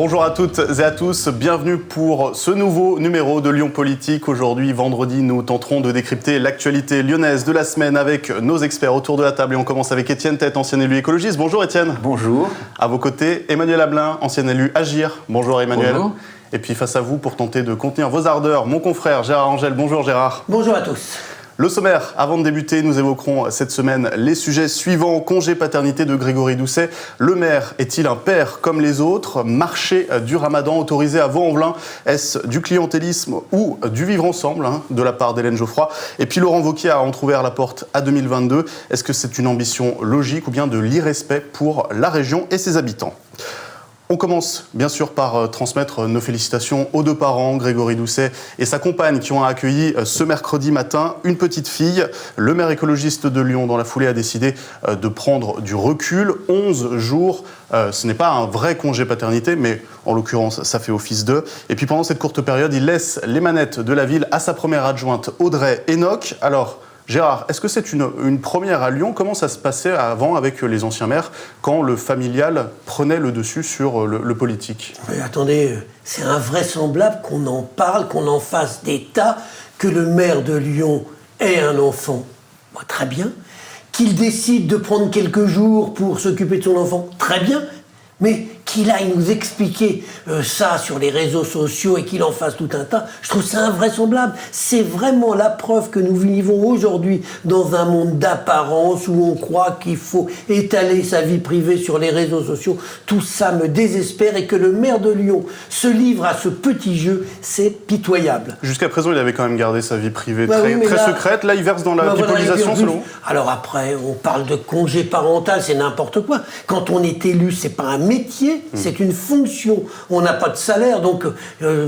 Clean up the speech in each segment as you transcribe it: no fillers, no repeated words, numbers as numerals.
Bonjour à toutes et à tous, bienvenue pour ce nouveau numéro de Lyon Politique. Aujourd'hui, vendredi, nous tenterons de décrypter l'actualité lyonnaise de la semaine avec nos experts autour de la table. Et on commence avec Étienne Tête, ancien élu écologiste. Bonjour Étienne. Bonjour. À vos côtés, Emmanuel Ablin, ancien élu Agir. Bonjour Emmanuel. Bonjour. Et puis face à vous, pour tenter de contenir vos ardeurs, mon confrère Gérard Angel. Bonjour Gérard. Bonjour à tous. Le sommaire, avant de débuter, nous évoquerons cette semaine les sujets suivants. Congé paternité de Grégory Doucet. Le maire est-il un père comme les autres? Marché du Ramadan autorisé à Vaux-en-Velin. Est-ce du clientélisme ou du vivre ensemble de la part d'Hélène Geoffroy? Et puis Laurent Wauquiez a entrouvert la porte à 2022. Est-ce que c'est une ambition logique ou bien de l'irrespect pour la région et ses habitants? On commence bien sûr par transmettre nos félicitations aux deux parents, Grégory Doucet et sa compagne, qui ont accueilli ce mercredi matin une petite fille. Le maire écologiste de Lyon, dans la foulée, a décidé de prendre du recul. 11 jours, ce n'est pas un vrai congé paternité, mais en l'occurrence, ça fait office d'eux. Et puis pendant cette courte période, il laisse les manettes de la ville à sa première adjointe, Audrey Enoch. Alors, Gérard, est-ce que c'est une première à Lyon? Comment ça se passait avant avec les anciens maires, quand le familial prenait le dessus sur le politique? Mais attendez, c'est invraisemblable qu'on en parle, qu'on en fasse d'état, que le maire de Lyon ait un enfant. Moi, très bien. Qu'il décide de prendre quelques jours pour s'occuper de son enfant. Très bien. Mais qu'il aille nous expliquer ça sur les réseaux sociaux et qu'il en fasse tout un tas, je trouve ça invraisemblable. C'est vraiment la preuve que nous vivons aujourd'hui dans un monde d'apparence où on croit qu'il faut étaler sa vie privée sur les réseaux sociaux. Tout ça me désespère, et que le maire de Lyon se livre à ce petit jeu, c'est pitoyable. Jusqu'à présent, il avait quand même gardé sa vie privée très secrète. Là, il verse dans la bipolisation, selon vous? Alors après, on parle de congé parental, c'est n'importe quoi. Quand on est élu, c'est pas un métier, c'est une fonction. On n'a pas de salaire, donc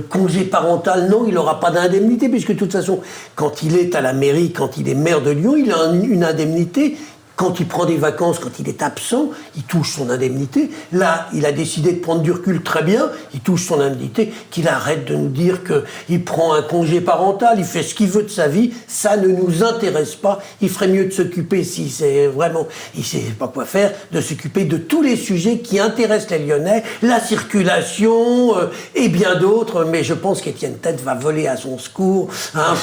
congé parental, non, il n'aura pas d'indemnité, puisque de toute façon, quand il est à la mairie, quand il est maire de Lyon, il a une indemnité. Quand il prend des vacances, quand il est absent, il touche son indemnité. Là, il a décidé de prendre du recul, très bien, il touche son indemnité. Qu'il arrête de nous dire qu'il prend un congé parental, il fait ce qu'il veut de sa vie, ça ne nous intéresse pas. Il ferait mieux de s'occuper, si c'est vraiment, il sait pas quoi faire, de s'occuper de tous les sujets qui intéressent les Lyonnais, la circulation et bien d'autres. Mais je pense qu'Étienne Tête va voler à son secours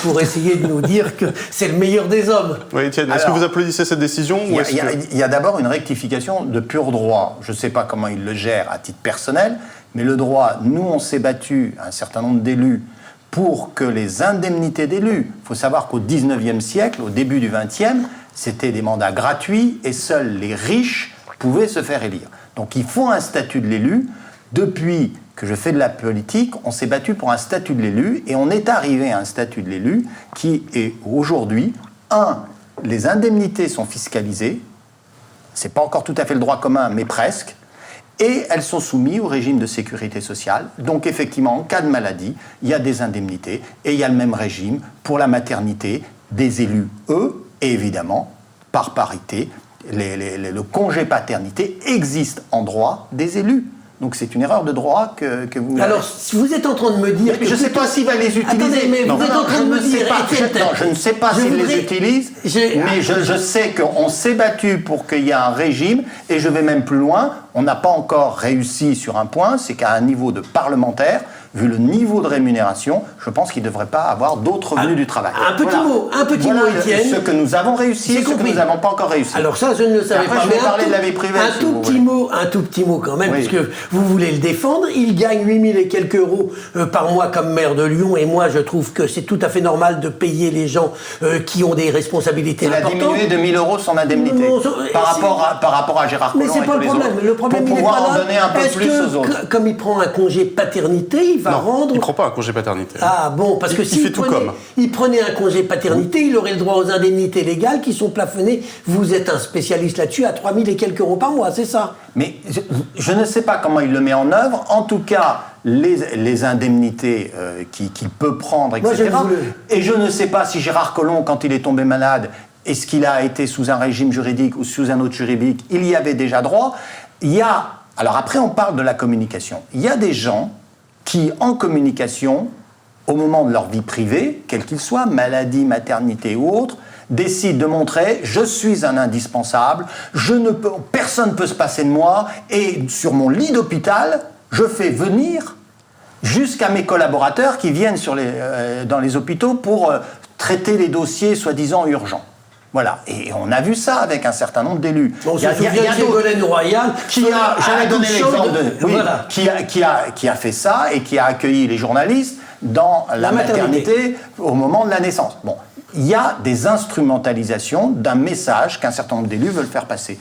pour essayer de nous dire que c'est le meilleur des hommes. Oui, Étienne, est-ce que vous applaudissez cette décision? Il y a d'abord une rectification de pur droit. Je ne sais pas comment il le gère à titre personnel, mais le droit, nous on s'est battu, un certain nombre d'élus, pour que les indemnités d'élus, il faut savoir qu'au 19e siècle, au début du 20e, c'était des mandats gratuits et seuls les riches pouvaient se faire élire. Donc il faut un statut de l'élu. Depuis que je fais de la politique, on s'est battu pour un statut de l'élu, et on est arrivé à un statut de l'élu qui est aujourd'hui, les indemnités sont fiscalisées, c'est pas encore tout à fait le droit commun, mais presque, et elles sont soumises au régime de sécurité sociale. Donc effectivement, en cas de maladie, il y a des indemnités, et il y a le même régime pour la maternité des élus, eux, et évidemment, par parité, le congé paternité existe en droit des élus. Donc c'est une erreur de droit que vous... Alors, vous êtes en train de me dire... Je ne sais pas s'il va les utiliser. Attendez, mais vous êtes en train de me dire... Je ne sais pas s'il les utilise, mais je sais qu'on s'est battu pour qu'il y ait un régime, et je vais même plus loin. On n'a pas encore réussi sur un point, c'est qu'à un niveau de parlementaire, vu le niveau de rémunération, je pense qu'il ne devrait pas avoir d'autres revenus du travail. Un petit mot, Étienne. Ce que nous avons réussi, ce que nous n'avons pas encore réussi. Alors ça, je ne le savais pas. Je vais parler de la vie privée. Un tout petit mot quand même, oui. puisque vous voulez le défendre. Il gagne 8 000 et quelques euros par mois comme maire de Lyon, et moi je trouve que c'est tout à fait normal de payer les gens qui ont des responsabilités importantes. Il a diminué de 1 000 euros son indemnité par rapport à Gérard Collomb. Mais c'est pas le problème. Le problème, pour il est pas pouvoir en là. donner un peu plus aux autres. Comme il prend un congé paternité, il va rendre... Il ne prend pas un congé paternité. Ah bon, parce que s'il prenait un congé paternité, il aurait le droit aux indemnités légales qui sont plafonnées. Vous êtes un spécialiste là-dessus, à 3 000 et quelques euros par mois, c'est ça? Mais je ne sais pas comment il le met en œuvre. En tout cas, les indemnités qu'il peut prendre, etc. Et je ne sais pas si Gérard Collomb, quand il est tombé malade, est-ce qu'il a été sous un régime juridique ou sous un autre juridique? Il y avait déjà droit. Alors après, on parle de la communication. Il y a des gens qui, en communication, au moment de leur vie privée, quel qu'il soit, maladie, maternité ou autre, décident de montrer « je suis un indispensable, personne ne peut se passer de moi, et sur mon lit d'hôpital, je fais venir jusqu'à mes collaborateurs qui viennent dans les hôpitaux pour traiter les dossiers soi-disant urgents. Voilà, et on a vu ça avec un certain nombre d'élus. On se souvient de Ségolène Royal j'avais donné l'exemple qui a fait ça et qui a accueilli les journalistes dans la maternité au moment de la naissance. Bon, il y a des instrumentalisations d'un message qu'un certain nombre d'élus veulent faire passer.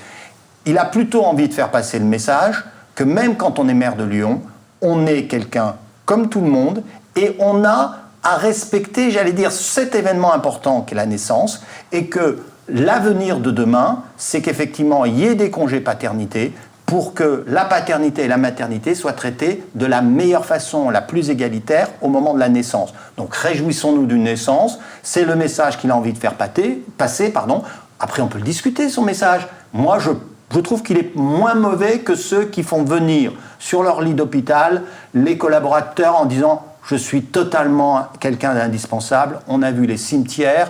Il a plutôt envie de faire passer le message que même quand on est maire de Lyon, on est quelqu'un comme tout le monde et on a à respecter, j'allais dire, cet événement important qu'est la naissance, et que l'avenir de demain, c'est qu'effectivement, il y ait des congés paternité pour que la paternité et la maternité soient traitées de la meilleure façon, la plus égalitaire, au moment de la naissance. Donc réjouissons-nous d'une naissance, c'est le message qu'il a envie de faire passer. Après, on peut le discuter, son message. Moi, je trouve qu'il est moins mauvais que ceux qui font venir sur leur lit d'hôpital les collaborateurs en disant « je suis totalement quelqu'un d'indispensable ». On a vu les cimetières,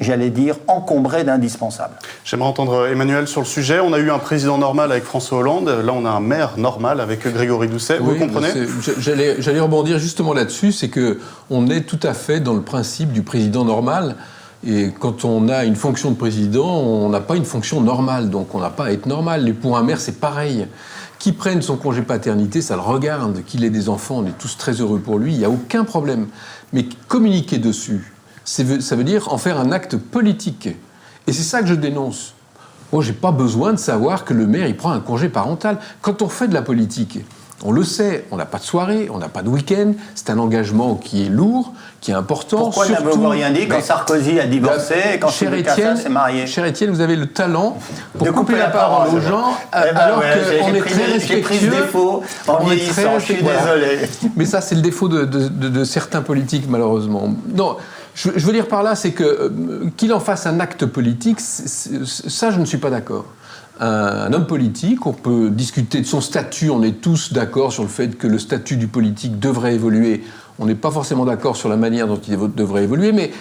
j'allais dire, encombrés d'indispensables. J'aimerais entendre Emmanuel sur le sujet. On a eu un président normal avec François Hollande. Là, on a un maire normal avec Grégory Doucet. Oui, vous comprenez ? J'allais rebondir justement là-dessus. C'est qu'on est tout à fait dans le principe du président normal. Et quand on a une fonction de président, on n'a pas une fonction normale. Donc on n'a pas à être normal. Et pour un maire, c'est pareil. Qu'il prenne son congé paternité, ça le regarde. Qu'il ait des enfants, on est tous très heureux pour lui. Il n'y a aucun problème. Mais communiquer dessus, ça veut dire en faire un acte politique. Et c'est ça que je dénonce. Moi, je n'ai pas besoin de savoir que le maire, il prend un congé parental. Quand on fait de la politique, on le sait, on n'a pas de soirée, on n'a pas de week-end. C'est un engagement qui est lourd, qui est important. Pourquoi n'avez-vous rien dit quand Sarkozy a divorcé et quand Philippe Cassa s'est marié ? Cher Étienne, vous avez le talent pour couper la parole aux gens, alors qu'on est très respectueux. J'ai pris ce défaut en vieillissant, je suis désolé. Mais ça, c'est le défaut de certains politiques, malheureusement. Non, je veux dire par là, c'est qu'il en fasse un acte politique, ça, je ne suis pas d'accord. Un homme politique, on peut discuter de son statut, on est tous d'accord sur le fait que le statut du politique devrait évoluer. On n'est pas forcément d'accord sur la manière dont il devrait évoluer, mais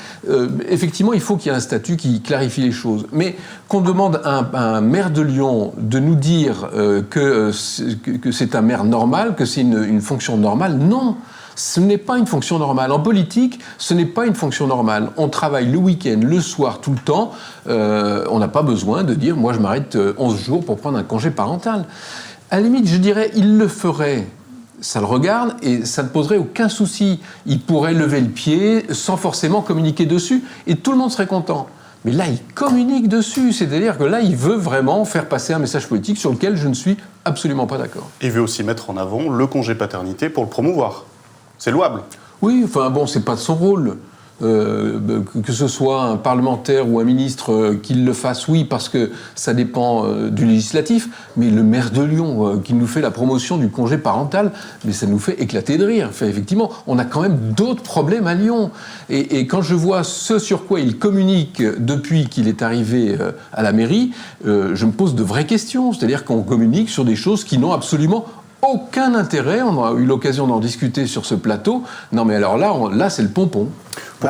effectivement, il faut qu'il y ait un statut qui clarifie les choses. Mais qu'on demande à un maire de Lyon de nous dire que c'est un maire normal, que c'est une fonction normale, non. Ce n'est pas une fonction normale. En politique, ce n'est pas une fonction normale. On travaille le week-end, le soir, tout le temps. On n'a pas besoin de dire « moi, je m'arrête 11 jours pour prendre un congé parental ». À la limite, je dirais, il le ferait. Ça le regarde et ça ne poserait aucun souci. Il pourrait lever le pied sans forcément communiquer dessus et tout le monde serait content. Mais là, il communique dessus. C'est-à-dire que là, il veut vraiment faire passer un message politique sur lequel je ne suis absolument pas d'accord. Il veut aussi mettre en avant le congé paternité pour le promouvoir. C'est louable. Oui, enfin bon, c'est pas de son rôle. Que ce soit un parlementaire ou un ministre qu'il le fasse, oui, parce que ça dépend du législatif, mais le maire de Lyon qui nous fait la promotion du congé parental, mais ça nous fait éclater de rire. Enfin, effectivement, on a quand même d'autres problèmes à Lyon. Et quand je vois ce sur quoi il communique depuis qu'il est arrivé à la mairie, je me pose de vraies questions. C'est-à-dire qu'on communique sur des choses qui n'ont absolument aucun intérêt. On a eu l'occasion d'en discuter sur ce plateau. Non, mais alors là, c'est le pompon.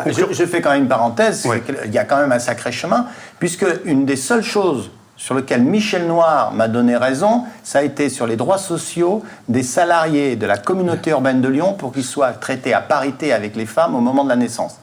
Je fais quand même une parenthèse. Oui. Il y a quand même un sacré chemin, puisque une des seules choses sur lesquelles Michel Noir m'a donné raison, ça a été sur les droits sociaux des salariés de la communauté urbaine de Lyon pour qu'ils soient traités à parité avec les femmes au moment de la naissance.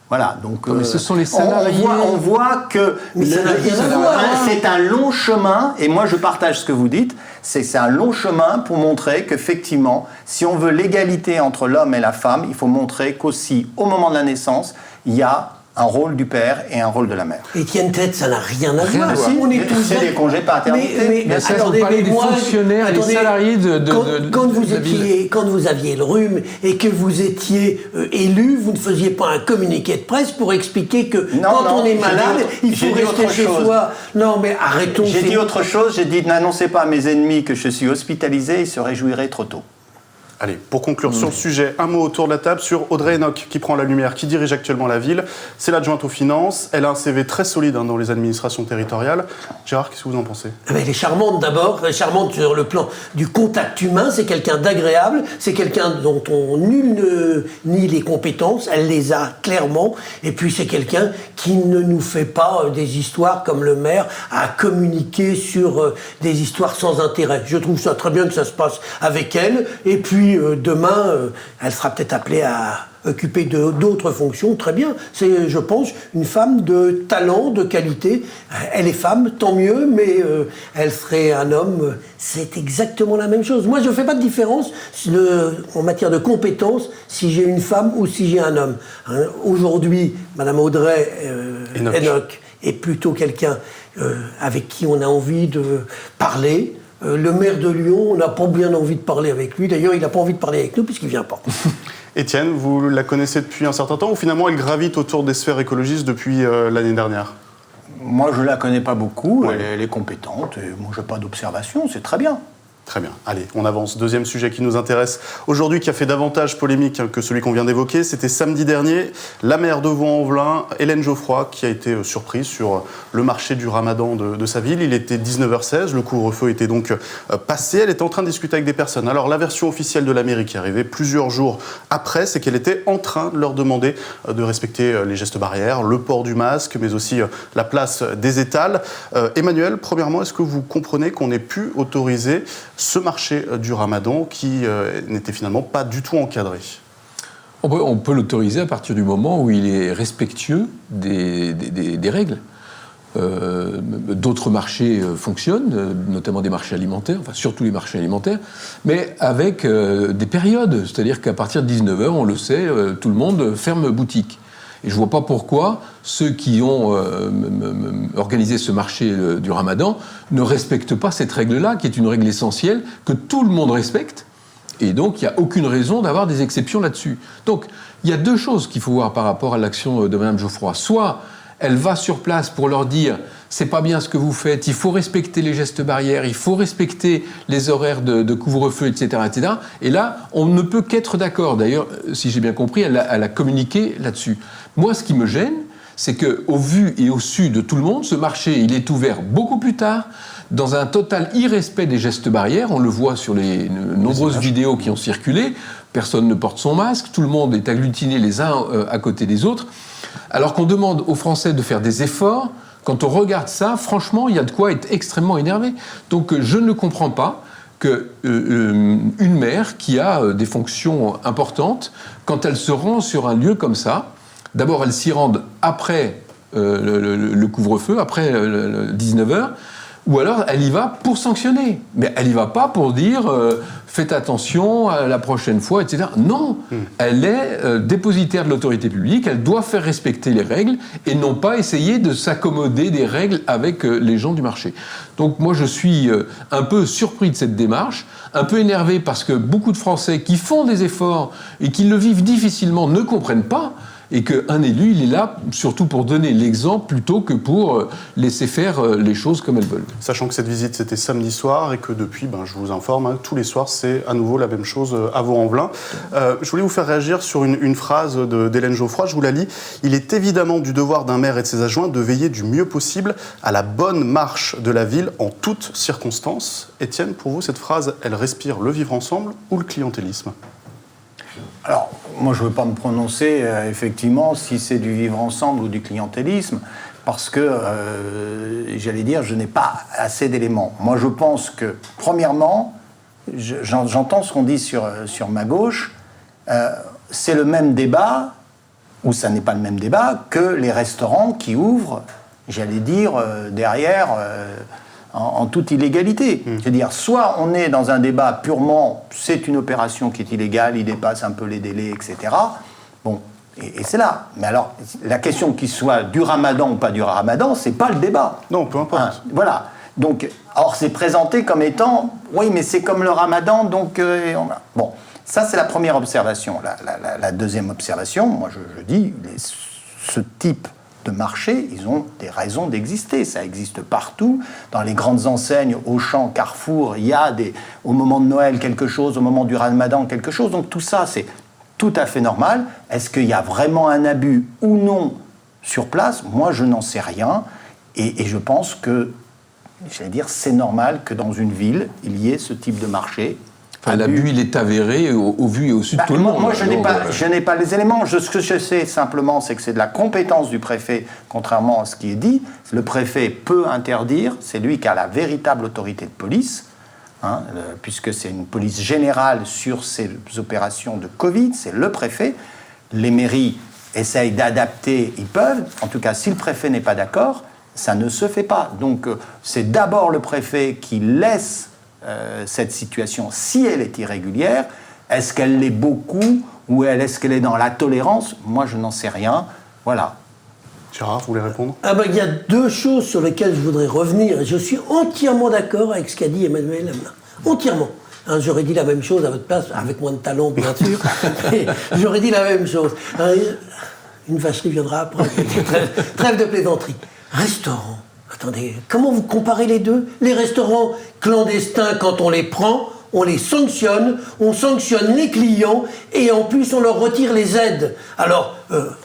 Voilà, donc mais ce sont les salariés. On voit que c'est un long chemin, et moi je partage ce que vous dites, c'est un long chemin pour montrer qu'effectivement, si on veut l'égalité entre l'homme et la femme, il faut montrer qu'aussi, au moment de la naissance, il y a un rôle du père et un rôle de la mère. Étienne Tête, ça n'a rien à voir. C'est des congés paternité. Mais ça, attendez, vous parlez des fonctionnaires et des salariés quand vous aviez le rhume et que vous étiez élu, vous ne faisiez pas un communiqué de presse pour expliquer que on est malade, il faut rester chez soi. Non, mais arrêtons. J'ai dit autre chose, j'ai dit n'annoncez pas à mes ennemis que je suis hospitalisé, ils se réjouiraient trop tôt. Allez, pour conclure sur le sujet, un mot autour de la table sur Audrey Hénoch, qui prend la lumière, qui dirige actuellement la ville. C'est l'adjointe aux finances. Elle a un CV très solide dans les administrations territoriales. Gérard, qu'est-ce que vous en pensez ? Elle est charmante d'abord, elle est charmante sur le plan du contact humain, c'est quelqu'un d'agréable, c'est quelqu'un dont nul ne nie les compétences, elle les a clairement, et puis c'est quelqu'un qui ne nous fait pas des histoires comme le maire à communiquer sur des histoires sans intérêt. Je trouve ça très bien que ça se passe avec elle, et puis demain, elle sera peut-être appelée à occuper d'autres fonctions, très bien. C'est, je pense, une femme de talent, de qualité. Elle est femme, tant mieux, mais elle serait un homme, c'est exactement la même chose. Moi, je ne fais pas de différence en matière de compétences si j'ai une femme ou si j'ai un homme. Hein, aujourd'hui, Madame Audrey Hénoch est plutôt quelqu'un avec qui on a envie de parler. Le maire de Lyon, on n'a pas bien envie de parler avec lui. D'ailleurs, il n'a pas envie de parler avec nous puisqu'il ne vient pas. Étienne, vous la connaissez depuis un certain temps ou finalement elle gravite autour des sphères écologistes depuis l'année dernière ? Moi, je ne la connais pas beaucoup. Ouais. Elle est compétente. Et moi, je n'ai pas d'observation. C'est très bien. Très bien. Allez, on avance. Deuxième sujet qui nous intéresse aujourd'hui, qui a fait davantage polémique que celui qu'on vient d'évoquer, c'était samedi dernier, la maire de Vaux-en-Velin, Hélène Geoffroy, qui a été surprise sur le marché du ramadan de sa ville. Il était 19h16, le couvre-feu était donc passé. Elle était en train de discuter avec des personnes. Alors, la version officielle de la mairie qui est arrivée plusieurs jours après, c'est qu'elle était en train de leur demander de respecter les gestes barrières, le port du masque, mais aussi la place des étals. Emmanuel, premièrement, est-ce que vous comprenez qu'on ait pu autoriser ce marché du ramadan qui n'était finalement pas du tout encadré? On peut l'autoriser à partir du moment où il est respectueux des règles. D'autres marchés fonctionnent, notamment des marchés alimentaires, enfin surtout les marchés alimentaires, mais avec des périodes. C'est-à-dire qu'à partir de 19h, on le sait, tout le monde ferme boutique. Et je ne vois pas pourquoi ceux qui ont organisé ce marché du ramadan ne respectent pas cette règle-là, qui est une règle essentielle, que tout le monde respecte. Et donc, il n'y a aucune raison d'avoir des exceptions là-dessus. Donc, il y a deux choses qu'il faut voir par rapport à l'action de Mme Geoffroy. Soit elle va sur place pour leur dire « c'est pas bien ce que vous faites, il faut respecter les gestes barrières, il faut respecter les horaires de couvre-feu, etc. etc. » Et là, on ne peut qu'être d'accord. D'ailleurs, si j'ai bien compris, elle a communiqué là-dessus. Moi, ce qui me gêne, c'est qu'au vu et au su de tout le monde, ce marché, il est ouvert beaucoup plus tard, dans un total irrespect des gestes barrières. On le voit sur les nombreuses vidéos qui ont circulé. Personne ne porte son masque, tout le monde est agglutiné les uns à côté des autres. Alors qu'on demande aux Français de faire des efforts, quand on regarde ça, franchement, il y a de quoi être extrêmement énervé. Donc je ne comprends pas qu'une maire qui a des fonctions importantes, quand elle se rend sur un lieu comme ça, d'abord elle s'y rende après le couvre-feu, après 19h, ou alors elle y va pour sanctionner. Mais elle y va pas pour dire faites attention à la prochaine fois, etc. Non, elle est dépositaire de l'autorité publique, elle doit faire respecter les règles et non pas essayer de s'accommoder des règles avec les gens du marché. Donc moi je suis un peu surpris de cette démarche, un peu énervé parce que beaucoup de Français qui font des efforts et qui le vivent difficilement ne comprennent pas. Et qu'un élu, il est là surtout pour donner l'exemple plutôt que pour laisser faire les choses comme elles veulent. Sachant que cette visite, c'était samedi soir et que depuis, je vous informe, tous les soirs, c'est à nouveau la même chose à Vaux-en-Velin. Je voulais vous faire réagir sur une phrase d'Hélène Geoffroy, je vous la lis. « Il est évidemment du devoir d'un maire et de ses adjoints de veiller du mieux possible à la bonne marche de la ville en toutes circonstances. » Étienne, pour vous, cette phrase, elle respire le vivre ensemble ou le clientélisme ? Alors, moi, je ne veux pas me prononcer, effectivement, si c'est du vivre ensemble ou du clientélisme, parce que, j'allais dire, je n'ai pas assez d'éléments. Moi, je pense que, premièrement, j'entends ce qu'on dit sur ma gauche, c'est le même débat, ou ça n'est pas le même débat, que les restaurants qui ouvrent, j'allais dire, derrière... En toute illégalité. C'est-à-dire, soit on est dans un débat purement, c'est une opération qui est illégale, il dépasse un peu les délais, etc. Bon, et c'est là. Mais alors, la question qu'il soit du ramadan ou pas du ramadan, c'est pas le débat. Non, peu importe. Voilà. Donc, or, c'est présenté comme étant, oui, mais c'est comme le ramadan, donc... Bon, ça, c'est la première observation. La deuxième observation, moi, je dis, ce type de marché, ils ont des raisons d'exister. Ça existe partout. Dans les grandes enseignes, Auchan, Carrefour, il y a au moment de Noël quelque chose, au moment du Ramadan quelque chose. Donc tout ça, c'est tout à fait normal. Est-ce qu'il y a vraiment un abus ou non sur place? Moi, je n'en sais rien. Et je pense que, j'allais dire, c'est normal que dans une ville, il y ait ce type de marché. Enfin, l'abus, il est avéré au vu et au su de tout le monde. Moi, je n'ai pas les éléments. Ce que je sais simplement, c'est que c'est de la compétence du préfet, contrairement à ce qui est dit. Le préfet peut interdire, c'est lui qui a la véritable autorité de police, puisque c'est une police générale sur ces opérations de Covid, c'est le préfet. Les mairies essayent d'adapter, ils peuvent. En tout cas, si le préfet n'est pas d'accord, ça ne se fait pas. Donc, c'est d'abord le préfet qui laisse cette situation, si elle est irrégulière. Est-ce qu'elle l'est beaucoup ou est-ce qu'elle est dans la tolérance? Moi, je n'en sais rien. Voilà. Gérard, vous voulez répondre? Il y a deux choses sur lesquelles je voudrais revenir. Et je suis entièrement d'accord avec ce qu'a dit Emmanuel Hamelin. Entièrement. J'aurais dit la même chose à votre place, avec moins de talent, bien sûr. Mais j'aurais dit la même chose. Une vacherie viendra après. Trêve de plaisanterie. Restaurant. Attendez, comment vous comparez les deux? Les restaurants clandestins, quand on les prend, on les sanctionne, on sanctionne les clients et en plus on leur retire les aides. Alors,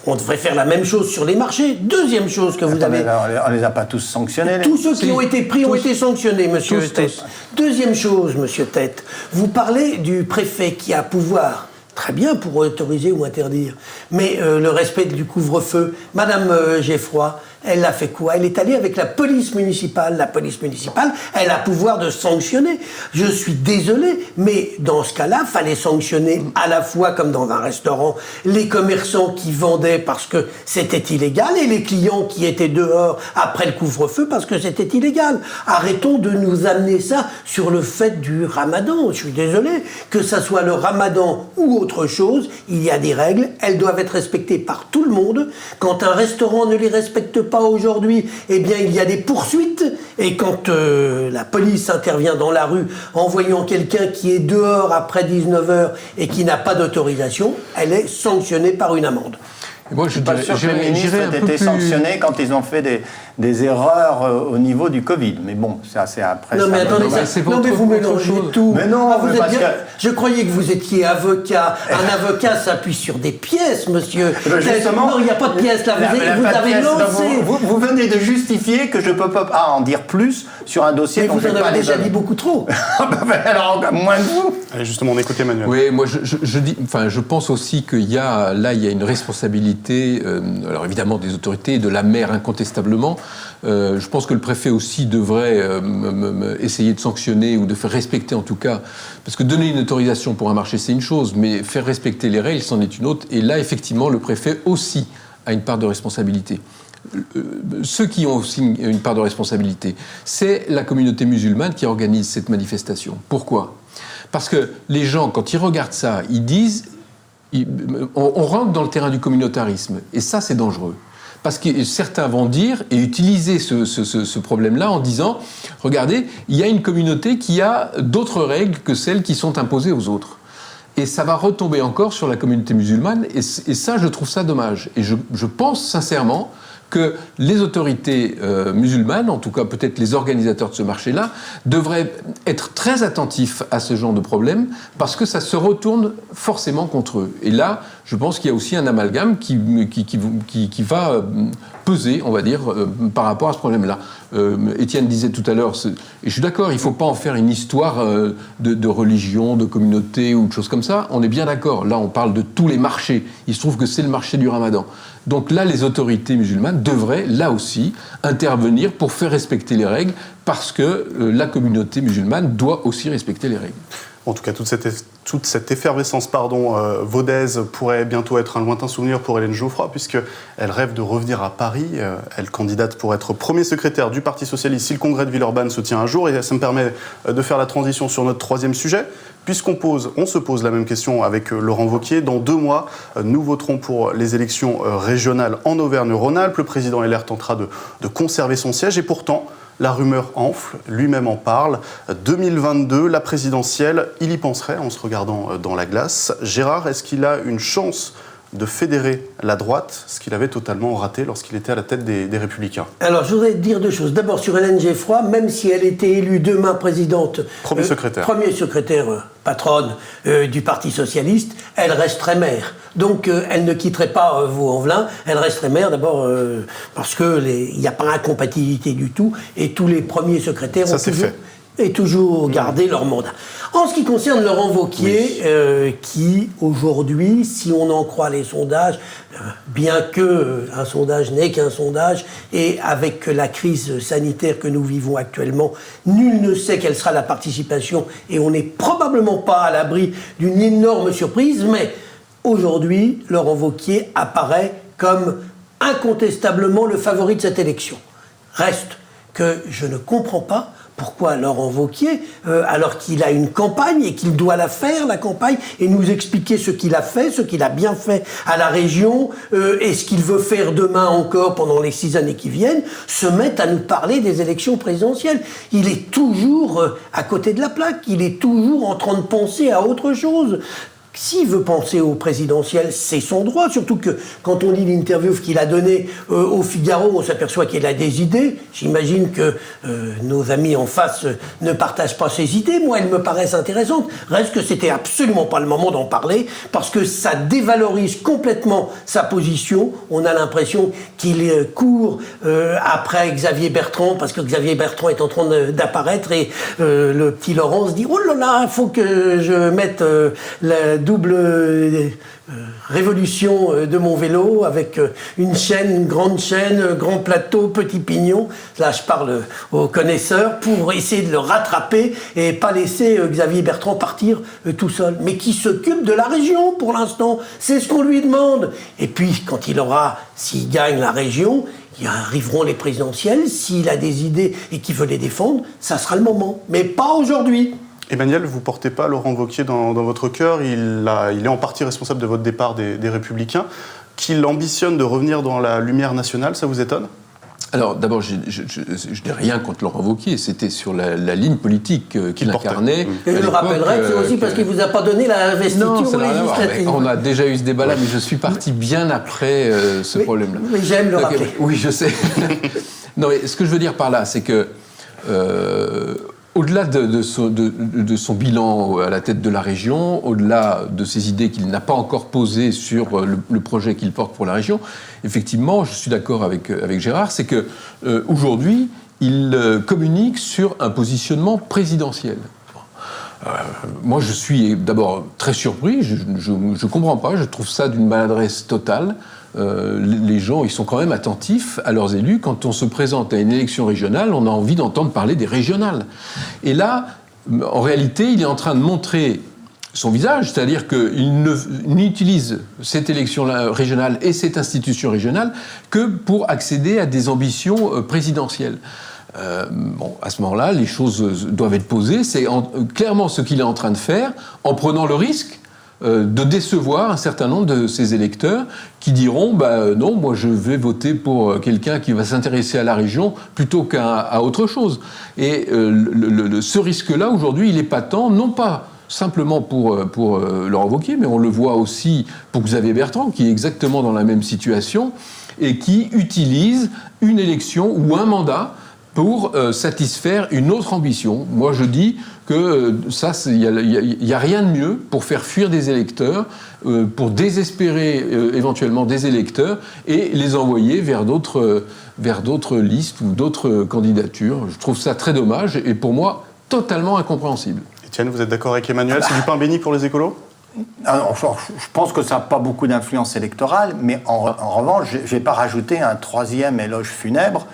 on devrait faire la même chose sur les marchés. Deuxième chose que vous avez... On les a pas tous sanctionnés. Tous ceux qui ont été pris ont été sanctionnés, monsieur Tête. Deuxième chose, monsieur Tête, vous parlez du préfet qui a pouvoir... Très bien pour autoriser ou interdire. Mais le respect du couvre-feu, Madame Geffroy, elle a fait quoi? Elle est allée avec la police municipale. La police municipale, elle a pouvoir de sanctionner. Je suis désolé, mais dans ce cas-là, fallait sanctionner à la fois, comme dans un restaurant, les commerçants qui vendaient parce que c'était illégal et les clients qui étaient dehors après le couvre-feu parce que c'était illégal. Arrêtons de nous amener ça sur le fait du ramadan. Je suis désolé, que ça soit le ramadan ou autre chose, il y a des règles, elles doivent être respectées par tout le monde. Quand un restaurant ne les respecte pas aujourd'hui, eh bien il y a des poursuites. Et quand la police intervient dans la rue en voyant quelqu'un qui est dehors après 19h et qui n'a pas d'autorisation, elle est sanctionnée par une amende. Et moi, je suis pas sûr que les ministres aient été sanctionnés quand ils ont fait des erreurs au niveau du Covid. Mais bon, ça c'est après. Non mais attendez, vous mélangez tout. Mais non, je croyais que vous étiez avocat. Un avocat s'appuie sur des pièces, monsieur. Justement, non, il n'y a pas de pièces là. Vous avez lancé. Vous venez de justifier que je ne peux pas en dire plus sur un dossier. Mais vous en avez déjà dit beaucoup trop. Alors, moins que vous. Allez, justement, on écoute Emmanuel. Oui, moi je pense aussi qu'il y a une responsabilité. Alors évidemment des autorités, de la maire incontestablement. Je pense que le préfet aussi devrait essayer de sanctionner ou de faire respecter en tout cas, parce que donner une autorisation pour un marché c'est une chose, mais faire respecter les règles c'en est une autre. Et là effectivement le préfet aussi a une part de responsabilité. Ceux qui ont aussi une part de responsabilité, c'est la communauté musulmane qui organise cette manifestation. Pourquoi ? Parce que les gens, quand ils regardent ça, ils disent... On rentre dans le terrain du communautarisme, et ça c'est dangereux. Parce que certains vont dire et utiliser ce problème-là en disant « Regardez, il y a une communauté qui a d'autres règles que celles qui sont imposées aux autres. » Et ça va retomber encore sur la communauté musulmane, et ça je trouve ça dommage. Et je pense sincèrement que les autorités musulmanes, en tout cas peut-être les organisateurs de ce marché-là, devraient être très attentifs à ce genre de problème parce que ça se retourne forcément contre eux. Et là, je pense qu'il y a aussi un amalgame qui va peser, on va dire, par rapport à ce problème-là. Étienne disait tout à l'heure, et je suis d'accord, il ne faut pas en faire une histoire de religion, de communauté ou de choses comme ça. On est bien d'accord. Là, on parle de tous les marchés. Il se trouve que c'est le marché du Ramadan. Donc là, les autorités musulmanes devraient, là aussi, intervenir pour faire respecter les règles, parce que la communauté musulmane doit aussi respecter les règles. En tout cas, toute cette effervescence vaudaise pourrait bientôt être un lointain souvenir pour Hélène Geoffroy, puisqu'elle rêve de revenir à Paris. Elle candidate pour être premier secrétaire du Parti Socialiste si le congrès de Villeurbanne se tient un jour. Et ça me permet de faire la transition sur notre troisième sujet, puisqu'on se pose la même question avec Laurent Wauquiez. Dans 2 mois, nous voterons pour les élections régionales en Auvergne-Rhône-Alpes. Le président LR tentera de conserver son siège, et pourtant... La rumeur enfle, lui-même en parle. 2022, la présidentielle, il y penserait en se regardant dans la glace. Gérard, est-ce qu'il a une chance de fédérer la droite, ce qu'il avait totalement raté lorsqu'il était à la tête des Républicains. Alors, je voudrais dire deux choses. D'abord, sur Hélène Geffroy, même si elle était élue demain présidente... Premier secrétaire. Patronne du Parti Socialiste, elle resterait maire. Donc, elle ne quitterait pas Vaux-en-Velin, elle resterait maire d'abord parce qu'il n'y a pas incompatibilité du tout, et tous les premiers secrétaires ont toujours gardé leur mandat. En ce qui concerne Laurent Wauquiez, qui aujourd'hui, si on en croit les sondages, bien que un sondage n'est qu'un sondage, et avec la crise sanitaire que nous vivons actuellement, nul ne sait quelle sera la participation, et on n'est probablement pas à l'abri d'une énorme surprise, mais aujourd'hui, Laurent Wauquiez apparaît comme incontestablement le favori de cette élection. Reste que je ne comprends pas pourquoi Laurent Wauquiez, alors qu'il a une campagne et qu'il doit la faire, la campagne, et nous expliquer ce qu'il a fait, ce qu'il a bien fait à la région, et ce qu'il veut faire demain encore pendant les 6 années qui viennent, se met à nous parler des élections présidentielles. Il est toujours à côté de la plaque, il est toujours en train de penser à autre chose. S'il veut penser au présidentiel, c'est son droit, surtout que quand on lit l'interview qu'il a donnée au Figaro, on s'aperçoit qu'il a des idées. J'imagine que nos amis en face ne partagent pas ses idées. Moi, elles me paraissent intéressantes. Reste que c'était absolument pas le moment d'en parler, parce que ça dévalorise complètement sa position. On a l'impression qu'il court après Xavier Bertrand, parce que Xavier Bertrand est en train d'apparaître, et le petit Laurent se dit « Oh là là, il faut que je mette la double révolution de mon vélo avec une chaîne, une grande chaîne, grand plateau, petit pignon. » Là, je parle aux connaisseurs pour essayer de le rattraper et pas laisser Xavier Bertrand partir tout seul. Mais qui s'occupe de la région pour l'instant. C'est ce qu'on lui demande. Et puis, quand s'il gagne la région, il arriveront les présidentielles. S'il a des idées et qu'il veut les défendre, ça sera le moment. Mais pas aujourd'hui. Emmanuel, vous ne portez pas Laurent Wauquiez dans votre cœur. Il est en partie responsable de votre départ des Républicains. Qu'il ambitionne de revenir dans la lumière nationale, ça vous étonne ? Alors, d'abord, je n'ai rien contre Laurent Wauquiez. C'était sur la ligne politique qu'il incarnait. Et je le rappellerai, c'est aussi parce qu'il ne vous a pas donné la investiture législative. On a déjà eu ce débat-là, mais je suis parti bien après ce problème-là. Mais j'aime le rappeler. Oui, je sais. Non, mais ce que je veux dire par là, c'est que... au-delà de son bilan à la tête de la région, au-delà de ses idées qu'il n'a pas encore posées sur le projet qu'il porte pour la région, effectivement, je suis d'accord avec Gérard, c'est que aujourd'hui, il communique sur un positionnement présidentiel. Moi, je suis d'abord très surpris, je ne comprends pas, je trouve ça d'une maladresse totale. Les gens, ils sont quand même attentifs à leurs élus. Quand on se présente à une élection régionale, on a envie d'entendre parler des régionales. Et là, en réalité, il est en train de montrer son visage, c'est-à-dire qu'il n'utilise cette élection régionale et cette institution régionale que pour accéder à des ambitions présidentielles. À ce moment-là, les choses doivent être posées. C'est clairement ce qu'il est en train de faire, en prenant le risque de décevoir un certain nombre de ses électeurs qui diront non, moi je vais voter pour quelqu'un qui va s'intéresser à la région plutôt qu'à autre chose. Et ce risque-là, aujourd'hui, il est patent, non pas simplement pour Laurent Wauquiez, mais on le voit aussi pour Xavier Bertrand, qui est exactement dans la même situation et qui utilise une élection ou un mandat pour satisfaire une autre ambition. Moi, je dis que il n'y a rien de mieux pour faire fuir des électeurs, pour désespérer éventuellement des électeurs et les envoyer vers d'autres listes ou d'autres candidatures. Je trouve ça très dommage et pour moi, totalement incompréhensible. Étienne, vous êtes d'accord avec Emmanuel ? C'est du pain béni pour les écolos ? Alors, je pense que ça n'a pas beaucoup d'influence électorale, mais en revanche, je ne vais pas rajouter un troisième éloge funèbre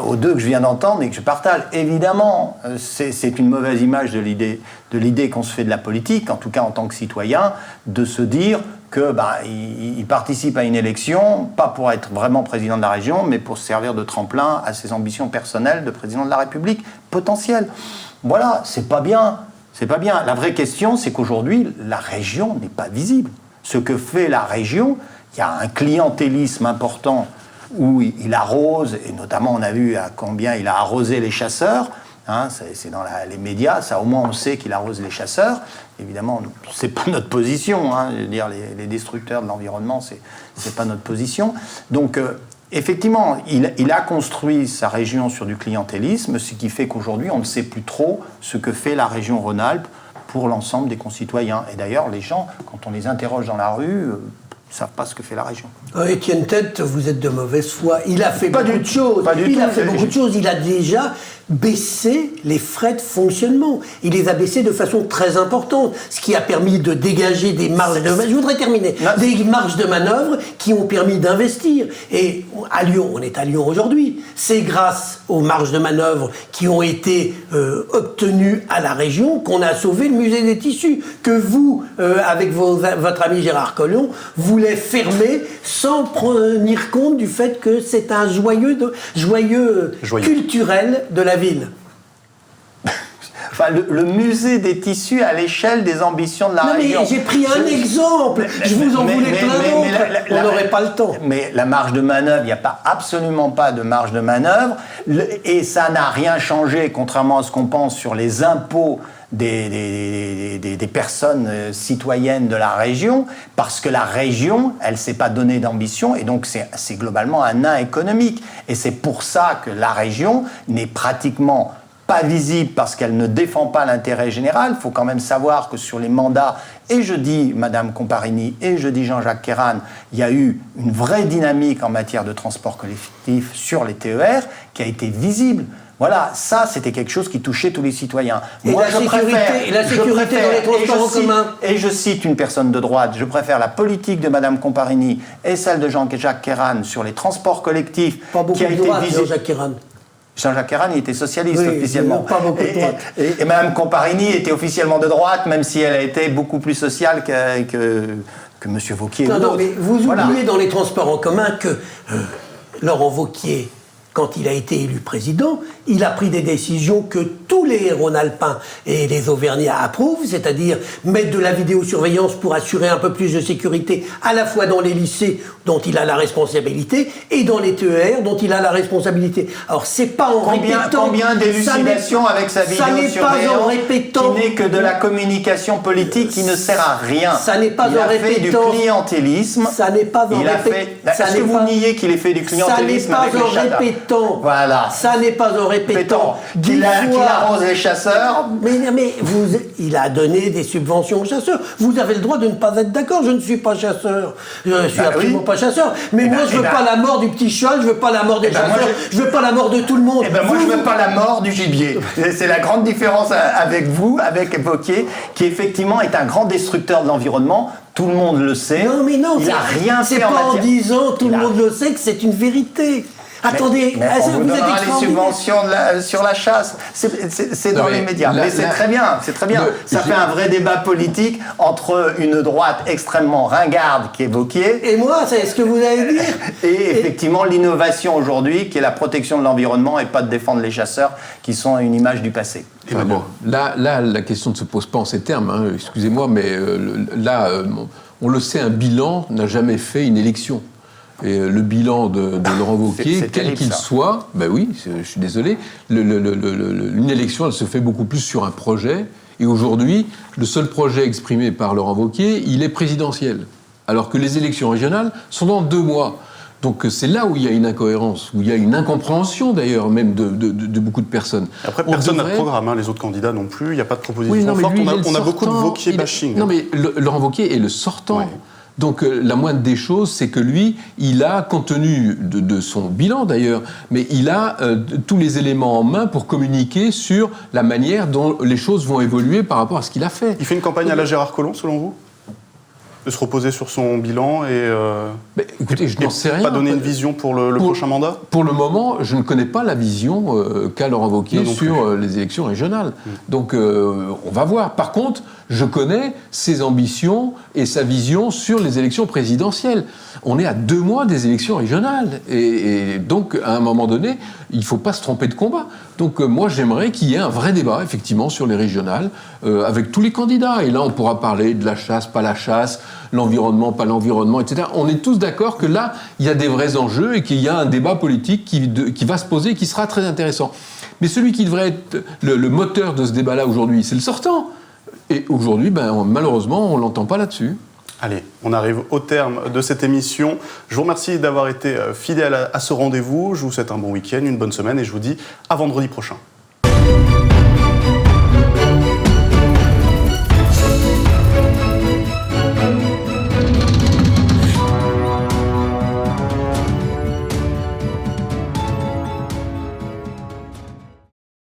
aux deux que je viens d'entendre et que je partage. Évidemment, c'est une mauvaise image de l'idée qu'on se fait de la politique, en tout cas en tant que citoyen, de se dire qu'il participe à une élection, pas pour être vraiment président de la région, mais pour se servir de tremplin à ses ambitions personnelles de président de la République potentielles. Voilà, c'est pas bien. C'est pas bien. La vraie question, c'est qu'aujourd'hui, la région n'est pas visible. Ce que fait la région, il y a un clientélisme important où il arrose, et notamment on a vu à combien il a arrosé les chasseurs, Hein, c'est dans les médias, ça au moins on sait qu'il arrose les chasseurs. Évidemment, c'est pas notre position. Hein, je veux dire, les destructeurs de l'environnement, c'est pas notre position. Donc, effectivement, il a construit sa région sur du clientélisme, ce qui fait qu'aujourd'hui, on ne sait plus trop ce que fait la région Rhône-Alpes pour l'ensemble des concitoyens. Et d'ailleurs, les gens, quand on les interroge dans la rue, ne savent pas ce que fait la région. Étienne Tête, vous êtes de mauvaise foi. Il a fait beaucoup de choses. Il a déjà baissé les frais de fonctionnement. Il les a baissés de façon très importante, ce qui a permis de dégager des marges de manœuvre. Je voudrais terminer. Des marges de manœuvre qui ont permis d'investir. Et à Lyon, on est à Lyon aujourd'hui. C'est grâce aux marges de manœuvre qui ont été obtenues à la région qu'on a sauvé le musée des tissus, que vous, avec votre ami Gérard Collomb, voulez fermer sans tenir compte du fait que c'est un joyeux culturel de la ville. Enfin, le musée des tissus à l'échelle des ambitions de la région. Mais j'ai pris un exemple. Je vous en voulais plein d'autres. On n'aurait pas le temps. Mais la marge de manœuvre, il n'y a absolument pas de marge de manœuvre. Et ça n'a rien changé, contrairement à ce qu'on pense sur les impôts des personnes citoyennes de la région, parce que la région, elle ne s'est pas donnée d'ambition, et donc c'est globalement un nain économique. Et c'est pour ça que la région n'est pratiquement pas visible, parce qu'elle ne défend pas l'intérêt général. Il faut quand même savoir que sur les mandats, et je dis Madame Comparini, et je dis Jean-Jacques Kérane, il y a eu une vraie dynamique en matière de transport collectif sur les TER qui a été visible. Voilà, ça, c'était quelque chose qui touchait tous les citoyens. Moi, la sécurité dans les transports en commun. Et je cite une personne de droite, je préfère la politique de Mme Comparini et celle de Jean-Jacques Kérane sur les transports collectifs. Pas beaucoup de droite, Jean-Jacques Kérane. Jean-Jacques Kérane, il était socialiste officiellement. Pas beaucoup de droite. Et Mme Comparini était officiellement de droite, même si elle a été beaucoup plus sociale que M. Wauquiez. Non, mais vous oubliez dans les transports en commun que Laurent Wauquiez, quand il a été élu président, il a pris des décisions que tous les Rhône-Alpins et les Auvergnats approuvent, c'est-à-dire mettre de la vidéosurveillance pour assurer un peu plus de sécurité, à la fois dans les lycées dont il a la responsabilité et dans les TER dont il a la responsabilité. Alors c'est pas en répétant... Combien d'élucidations avec sa vidéosurveillance qui n'est que de la communication politique qui ne sert à rien. Ça n'est pas il en a fait du clientélisme. Ça n'est pas en répétant. Est-ce que vous niez qu'il ait fait du clientélisme avec les chasseurs? Voilà. Ça n'est pas en répétant. Qu'il arrose les chasseurs. Mais il a donné des subventions aux chasseurs. Vous avez le droit de ne pas être d'accord. Je ne suis pas chasseur. Je suis absolument pas chasseur. Mais moi, je veux pas la mort du petit cheval. Je veux pas la mort des chasseurs. Je veux pas la mort de tout le monde. Moi, je veux pas la mort du gibier. C'est la grande différence avec vous, avec Wauquiez, qui effectivement est un grand destructeur de l'environnement. Tout le monde le sait. Non, mais non. Il n'a rien fait en matière... C'est pas en disant tout le monde le sait que c'est une vérité. Attendez, on vous donnera les subventions sur la chasse. C'est dans les médias. Mais c'est très bien, ça fait un vrai débat politique entre une droite extrêmement ringarde qui est Wauquiez. Et moi, c'est ce que vous allez dire. Et effectivement, l'innovation aujourd'hui, qui est la protection de l'environnement et pas de défendre les chasseurs, qui sont une image du passé. Bon, là, la question ne se pose pas en ces termes, hein, excusez-moi, mais on le sait, un bilan n'a jamais fait une élection. Et le bilan de Laurent Wauquiez, quel qu'il soit, ben oui, je suis désolé, une élection, elle se fait beaucoup plus sur un projet. Et aujourd'hui, le seul projet exprimé par Laurent Wauquiez, il est présidentiel. Alors que les élections régionales sont dans 2 mois. Donc c'est là où il y a une incohérence, où il y a une incompréhension d'ailleurs, même de beaucoup de personnes. Après, personne n'a de programme, hein, les autres candidats non plus, il n'y a pas de proposition forte, on a beaucoup de Wauquiez bashing. Non mais Laurent Wauquiez est le sortant. Ouais. Donc la moindre des choses, c'est que lui, il a, compte tenu de son bilan d'ailleurs, mais il a tous les éléments en main pour communiquer sur la manière dont les choses vont évoluer par rapport à ce qu'il a fait. Il fait une campagne à la Gérard Collomb, selon vous ? De se reposer sur son bilan et écoutez, je n'en sais rien. Pas donner une vision pour le prochain mandat ? Pour le moment, je ne connais pas la vision qu'a Laurent Wauquiez sur les élections régionales. Donc on va voir. Par contre, je connais ses ambitions et sa vision sur les élections présidentielles. On est à 2 mois des élections régionales. Et donc, à un moment donné, il ne faut pas se tromper de combat. Donc moi, j'aimerais qu'il y ait un vrai débat, effectivement, sur les régionales, avec tous les candidats. Et là, on pourra parler de la chasse, pas la chasse, l'environnement, pas l'environnement, etc. On est tous d'accord que là, il y a des vrais enjeux et qu'il y a un débat politique qui va se poser et qui sera très intéressant. Mais celui qui devrait être le moteur de ce débat-là aujourd'hui, c'est le sortant. Et aujourd'hui, malheureusement, on ne l'entend pas là-dessus. Allez, on arrive au terme de cette émission. Je vous remercie d'avoir été fidèle à ce rendez-vous. Je vous souhaite un bon week-end, une bonne semaine et je vous dis à vendredi prochain.